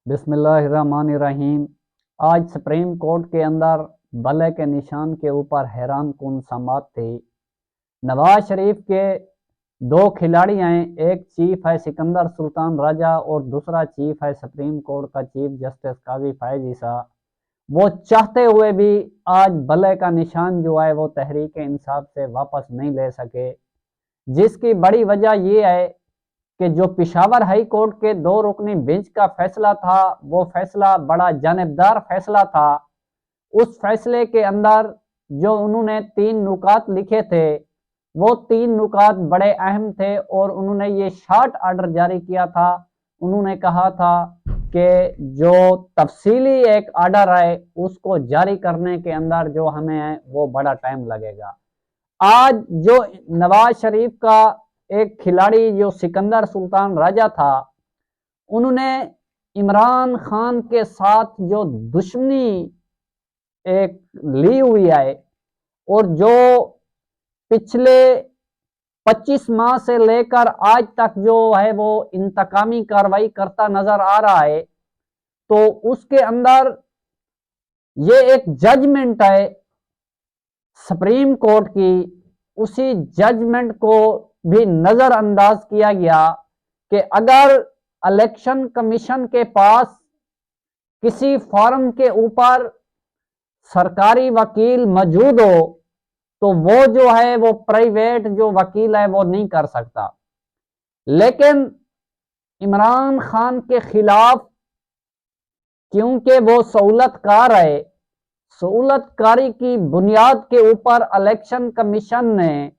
بسم اللہ الرحمن الرحیم۔ آج سپریم کورٹ کے اندر بلے کے نشان کے اوپر حیران کن سماعت تھی۔ نواز شریف کے دو کھلاڑی ہیں، ایک چیف ہے سکندر سلطان راجہ اور دوسرا چیف ہے سپریم کورٹ کا چیف جسٹس قاضی فائز عیسیٰ۔ وہ چاہتے ہوئے بھی آج بلے کا نشان جو ہے وہ تحریک انصاف سے واپس نہیں لے سکے، جس کی بڑی وجہ یہ ہے کہ جو پشاور ہائی کورٹ کے دو رکنی بینچ کا فیصلہ تھا، وہ فیصلہ بڑا جانبدار فیصلہ تھا۔ اس فیصلے کے اندر جو انہوں نے 3 نکات لکھے تھے، وہ 3 نکات بڑے اہم تھے اور انہوں نے یہ شارٹ آرڈر جاری کیا تھا۔ انہوں نے کہا تھا کہ جو تفصیلی ایک آرڈر ہے اس کو جاری کرنے کے اندر جو ہمیں ہے وہ بڑا ٹائم لگے گا۔ آج جو نواز شریف کا ایک کھلاڑی جو سکندر سلطان راجہ تھا، انہوں نے عمران خان کے ساتھ جو دشمنی ایک لی ہوئی ہے اور جو پچھلے 25 ماہ سے لے کر آج تک جو ہے وہ انتقامی کارروائی کرتا نظر آ رہا ہے، تو اس کے اندر یہ ایک ججمنٹ ہے سپریم کورٹ کی، اسی ججمنٹ کو بھی نظر انداز کیا گیا کہ اگر الیکشن کمیشن کے پاس کسی فارم کے اوپر سرکاری وکیل موجود ہو تو وہ جو ہے وہ پرائیویٹ جو وکیل ہے وہ نہیں کر سکتا، لیکن عمران خان کے خلاف کیونکہ وہ سہولت کار ہے، سہولت کاری کی بنیاد کے اوپر الیکشن کمیشن نے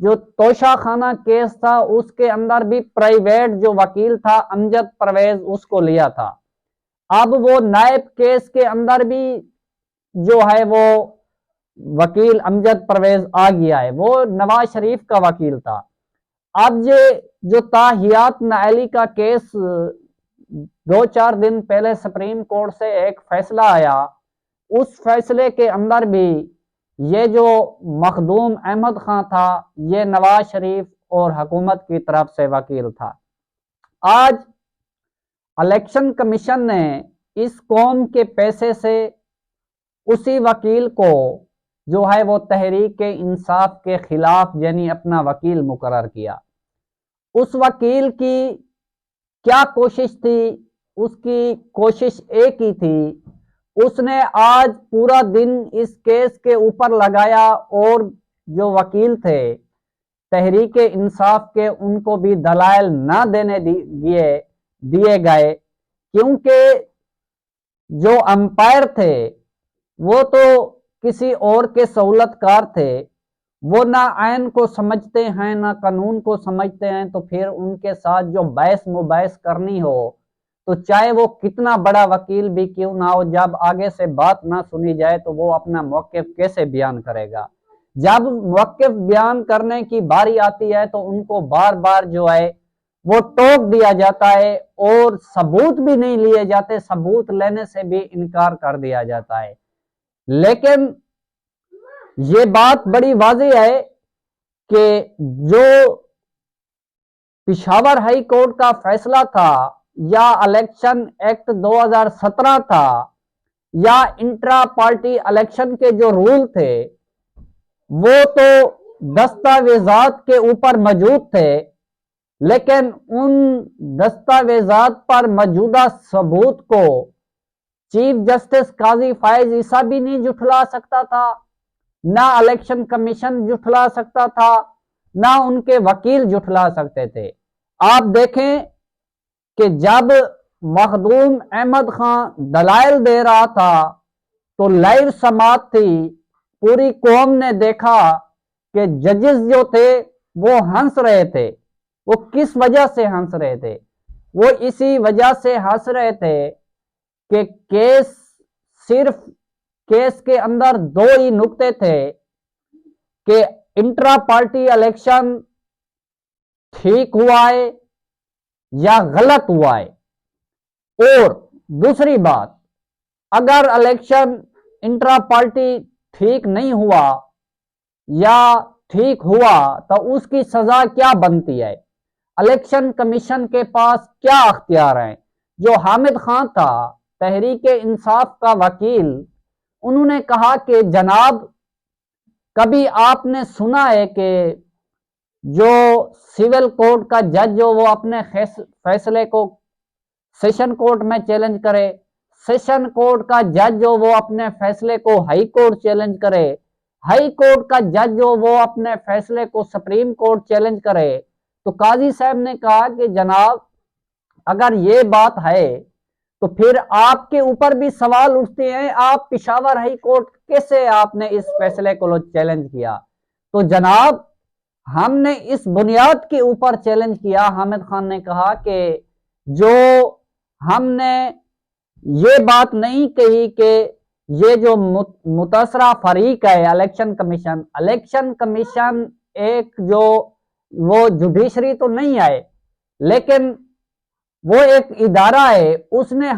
جو توشہ خانہ کیس تھا اس کے اندر بھی پرائیویٹ جو وکیل تھا امجد پرویز اس کو لیا تھا۔ اب وہ نائب کیس کے اندر بھی جو ہے وہ وکیل امجد پرویز آ گیا ہے، وہ نواز شریف کا وکیل تھا۔ اب یہ جو تاحیات نااہلی کا کیس 2-4 دن پہلے سپریم کورٹ سے ایک فیصلہ آیا، اس فیصلے کے اندر بھی یہ جو مخدوم احمد خان تھا یہ نواز شریف اور حکومت کی طرف سے وکیل تھا۔ آج الیکشن کمیشن نے اس قوم کے پیسے سے اسی وکیل کو جو ہے وہ تحریک انصاف کے خلاف یعنی اپنا وکیل مقرر کیا۔ اس وکیل کی کیا کوشش تھی؟ اس کی کوشش ایک ہی تھی، اس نے آج پورا دن اس کیس کے اوپر لگایا اور جو وکیل تھے تحریک انصاف کے ان کو بھی دلائل نہ دینے دیے گئے، کیونکہ جو امپائر تھے وہ تو کسی اور کے سہولت کار تھے، وہ نہ آئین کو سمجھتے ہیں نہ قانون کو سمجھتے ہیں، تو پھر ان کے ساتھ جو بحث مباحث کرنی ہو تو چاہے وہ کتنا بڑا وکیل بھی کیوں نہ ہو، جب آگے سے بات نہ سنی جائے تو وہ اپنا موقف کیسے بیان کرے گا؟ جب موقف بیان کرنے کی باری آتی ہے تو ان کو بار بار جو ہے وہ ٹوک دیا جاتا ہے اور ثبوت بھی نہیں لیے جاتے، ثبوت لینے سے بھی انکار کر دیا جاتا ہے۔ لیکن یہ بات بڑی واضح ہے کہ جو پشاور ہائی کورٹ کا فیصلہ تھا یا الیکشن ایکٹ 2017 تھا یا انٹرا پارٹی الیکشن کے جو رول تھے وہ تو دستاویزات کے اوپر موجود تھے، لیکن ان دستاویزات پر موجودہ ثبوت کو چیف جسٹس قاضی فائز عیسیٰ بھی نہیں جھٹلا سکتا تھا، نہ الیکشن کمیشن جھٹلا سکتا تھا، نہ ان کے وکیل جھٹلا سکتے تھے۔ آپ دیکھیں کہ جب مخدوم احمد خان دلائل دے رہا تھا تو لائیو سماعت تھی، پوری قوم نے دیکھا کہ ججز جو تھے وہ ہنس رہے تھے۔ وہ کس وجہ سے ہنس رہے تھے؟ وہ اسی وجہ سے ہنس رہے تھے کہ کیس کے اندر 2 ہی نقطے تھے کہ انٹرا پارٹی الیکشن ٹھیک ہوا ہے یا غلط ہوا ہے، اور دوسری بات اگر الیکشن انٹرا پارٹی ٹھیک نہیں ہوا یا ٹھیک ہوا تو اس کی سزا کیا بنتی ہے، الیکشن کمیشن کے پاس کیا اختیار ہیں۔ جو حامد خان تھا تحریک انصاف کا وکیل، انہوں نے کہا کہ جناب کبھی آپ نے سنا ہے کہ جو سول کورٹ کا جج ہو وہ اپنے فیصلے کو سیشن کورٹ میں چیلنج کرے، سیشن کورٹ کا جج ہو وہ اپنے فیصلے کو ہائی کورٹ چیلنج کرے، ہائی کورٹ کا جج ہو وہ اپنے فیصلے کو سپریم کورٹ چیلنج کرے؟ تو قاضی صاحب نے کہا کہ جناب اگر یہ بات ہے تو پھر آپ کے اوپر بھی سوال اٹھتے ہیں، آپ پشاور ہائی کورٹ کیسے آپ نے اس فیصلے کو چیلنج کیا؟ تو جناب ہم نے اس بنیاد کے اوپر چیلنج کیا، حامد خان نے کہا کہ جو ہم نے یہ بات نہیں کہی کہ یہ جو متاثرہ فریق ہے الیکشن کمیشن ایک جو وہ جوڈیشری تو نہیں ہے لیکن وہ ایک ادارہ ہے، اس نے